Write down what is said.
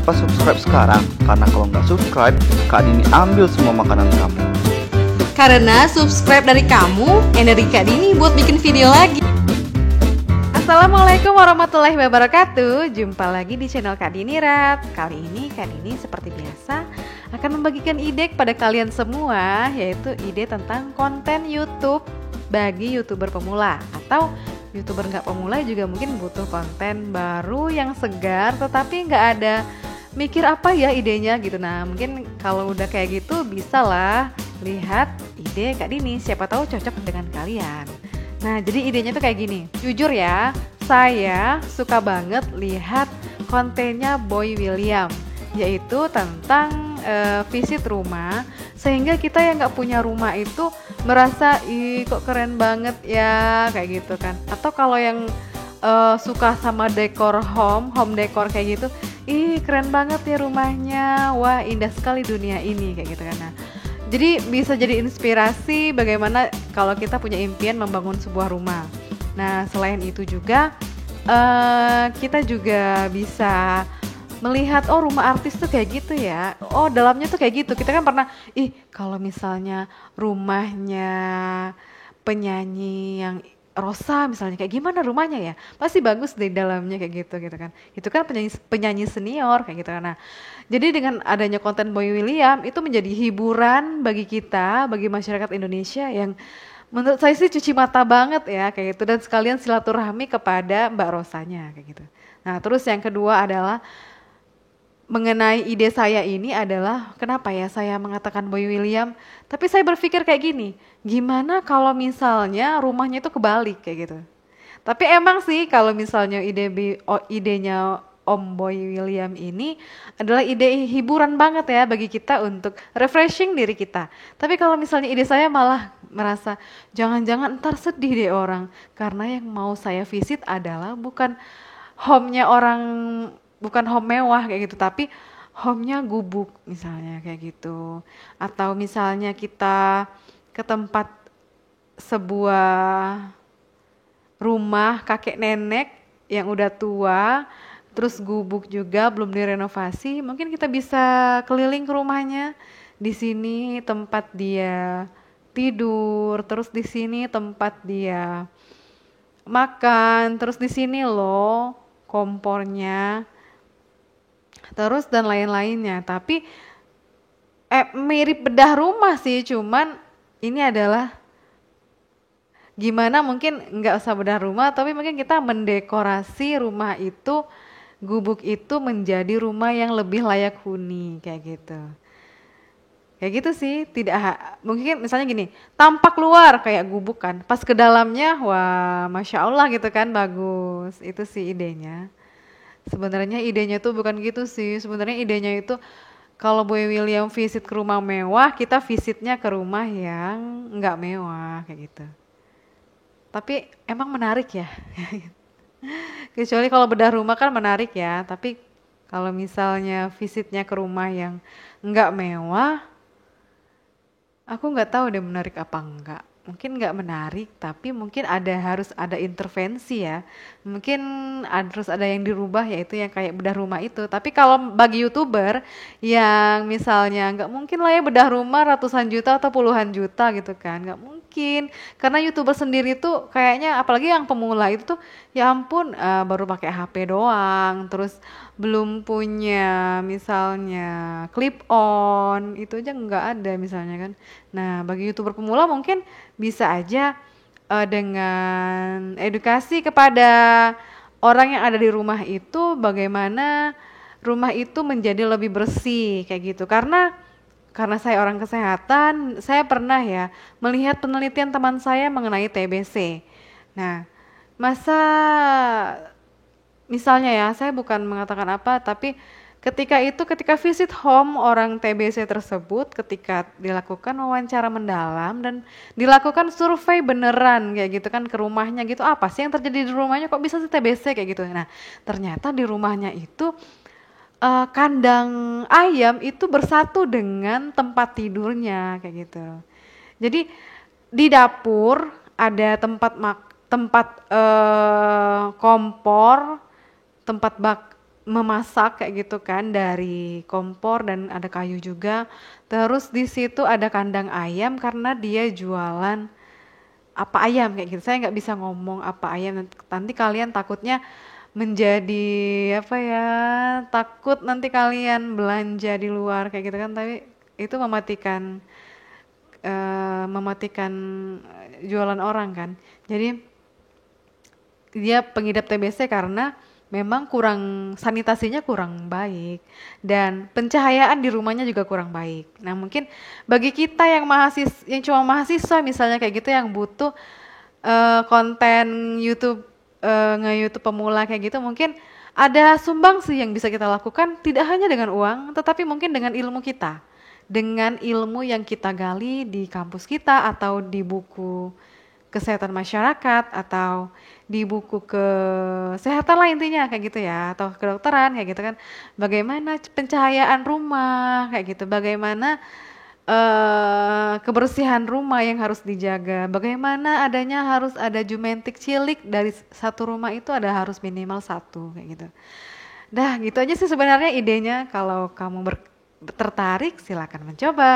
Kenapa subscribe sekarang? Karena kalau nggak subscribe, Kak Dini ambil semua makanan kamu. Karena subscribe dari kamu, energi Kak Dini buat bikin video lagi. Assalamualaikum warahmatullahi wabarakatuh. Jumpa lagi di channel Kak Dini Rap. Kali ini Kak Dini seperti biasa akan membagikan ide kepada kalian semua, yaitu ide tentang konten YouTube bagi YouTuber pemula atau YouTuber nggak pemula juga mungkin butuh konten baru yang segar tetapi nggak ada mikir apa ya idenya gitu. Nah mungkin kalau udah kayak gitu bisa lah lihat ide Kak Dini, siapa tahu cocok dengan kalian. Nah jadi idenya tuh kayak gini, jujur ya saya suka banget lihat kontennya Boy William, yaitu tentang visit rumah, sehingga kita yang nggak punya rumah itu merasa ih kok keren banget ya kayak gitu kan. Atau kalau yang suka sama dekor home decor kayak gitu, ih keren banget ya rumahnya, wah indah sekali dunia ini kayak gitu kan. Nah jadi bisa jadi inspirasi bagaimana kalau kita punya impian membangun sebuah rumah. Nah selain itu juga kita juga bisa melihat oh rumah artis tuh kayak gitu ya, oh dalamnya tuh kayak gitu. Kita kan pernah kalau misalnya rumahnya penyanyi yang Rosa misalnya kayak gimana rumahnya ya, pasti bagus di dalamnya kayak gitu kan. Itu kan penyanyi senior kayak gitu kan. Nah jadi dengan adanya konten Boy William itu menjadi hiburan bagi kita, bagi masyarakat Indonesia yang menurut saya sih cuci mata banget ya kayak gitu, dan sekalian silaturahmi kepada Mbak Rosanya kayak gitu. Nah terus yang kedua adalah mengenai ide saya ini adalah kenapa ya saya mengatakan Boy William, tapi saya berpikir kayak gini, gimana kalau misalnya rumahnya itu kebalik kayak gitu. Tapi emang sih kalau misalnya idenya Om Boy William ini adalah ide hiburan banget ya bagi kita untuk refreshing diri kita. Tapi kalau misalnya ide saya malah merasa jangan-jangan ntar sedih deh orang, karena yang mau saya visit adalah bukan home-nya orang, bukan home mewah kayak gitu, tapi home-nya gubuk misalnya kayak gitu. Atau misalnya kita ke tempat sebuah rumah kakek nenek yang udah tua, terus gubuk juga belum direnovasi, mungkin kita bisa keliling ke rumahnya. Di sini tempat dia tidur, terus di sini tempat dia makan, terus di sini loh kompornya, terus dan lain-lainnya. Tapi mirip bedah rumah sih, cuman ini adalah gimana mungkin nggak usah bedah rumah, tapi mungkin kita mendekorasi rumah itu, gubuk itu menjadi rumah yang lebih layak huni kayak gitu. Kayak gitu sih, mungkin misalnya gini, tampak luar kayak gubuk kan, pas ke dalamnya wah Masya Allah gitu kan, bagus. Itu sih idenya. Sebenarnya idenya tuh bukan gitu sih, sebenarnya idenya itu kalau Boy William visit ke rumah mewah, kita visitnya ke rumah yang nggak mewah kayak gitu. Tapi emang menarik ya. Kecuali kalau bedah rumah kan menarik ya, tapi kalau misalnya visitnya ke rumah yang nggak mewah, aku nggak tahu deh menarik apa enggak. Mungkin nggak menarik, tapi mungkin harus ada intervensi ya. Mungkin harus ada yang dirubah, yaitu yang kayak bedah rumah itu. Tapi kalau bagi YouTuber yang misalnya nggak mungkin lah ya bedah rumah ratusan juta atau puluhan juta gitu kan, nggak mungkin. Karena YouTuber sendiri tuh kayaknya apalagi yang pemula itu tuh ya ampun baru pakai HP doang, terus belum punya misalnya clip on, itu aja nggak ada misalnya kan. Nah bagi YouTuber pemula mungkin bisa aja dengan edukasi kepada orang yang ada di rumah itu, bagaimana rumah itu menjadi lebih bersih kayak gitu. Karena saya orang kesehatan, saya pernah ya melihat penelitian teman saya mengenai TBC. Nah, masa misalnya ya, saya bukan mengatakan apa, tapi ketika visit home orang TBC tersebut, ketika dilakukan wawancara mendalam dan dilakukan survei beneran kayak gitu kan ke rumahnya gitu, apa sih yang terjadi di rumahnya kok bisa TBC kayak gitu. Nah, ternyata di rumahnya itu kandang ayam itu bersatu dengan tempat tidurnya kayak gitu. Jadi di dapur ada tempat kompor, tempat memasak kayak gitu kan dari kompor dan ada kayu juga. Terus di situ ada kandang ayam karena dia jualan apa ayam kayak gitu. Saya nggak bisa ngomong apa ayam nanti kalian takutnya menjadi apa ya, takut nanti kalian belanja di luar kayak gitu kan, tapi itu mematikan jualan orang kan. Jadi dia pengidap TBC karena memang kurang sanitasinya kurang baik dan pencahayaan di rumahnya juga kurang baik. Nah, mungkin bagi kita yang cuma mahasiswa misalnya kayak gitu yang butuh konten YouTube nge-YouTube pemula kayak gitu, mungkin ada sumbang sih yang bisa kita lakukan tidak hanya dengan uang tetapi mungkin dengan ilmu kita. Dengan ilmu yang kita gali di kampus kita atau di buku kesehatan masyarakat atau di buku kesehatan lah intinya kayak gitu ya atau kedokteran kayak gitu kan, bagaimana pencahayaan rumah kayak gitu, bagaimana kebersihan rumah yang harus dijaga, bagaimana harus ada jumentik cilik dari satu rumah itu harus minimal satu kayak gitu. Dah gitu aja sih sebenarnya idenya, kalau kamu tertarik silakan mencoba.